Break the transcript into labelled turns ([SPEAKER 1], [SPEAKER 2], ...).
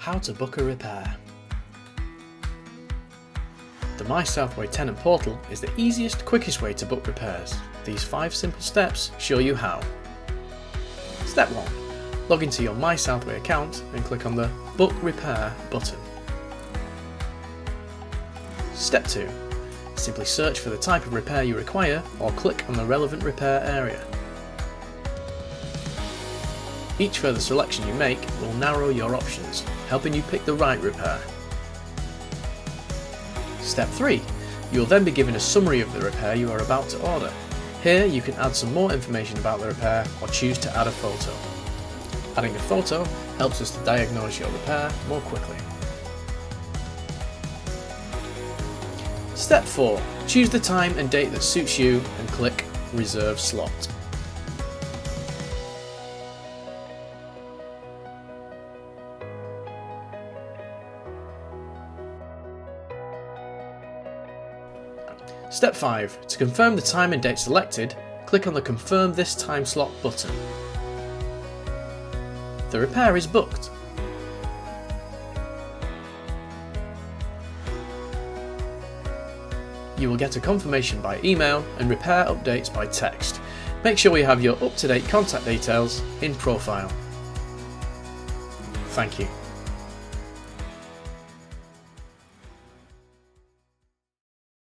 [SPEAKER 1] How to book a repair. The MySouthway tenant portal is the easiest, quickest way to book repairs. These 5 simple steps show you how. Step 1. Log into your MySouthway account and click on the Book Repair button. Step 2. Simply search for the type of repair you require or click on the relevant repair area. Each further selection you make will narrow your options, helping you pick the right repair. Step 3. You will then be given a summary of the repair you are about to order. Here you can add some more information about the repair or choose to add a photo. Adding a photo helps us to diagnose your repair more quickly. Step 4. Choose the time and date that suits you and click Reserve Slot. Step 5. To confirm the time and date selected, click on the Confirm this time slot button. The repair is booked. You will get a confirmation by email and repair updates by text. Make sure you have your up-to-date contact details in profile. Thank you.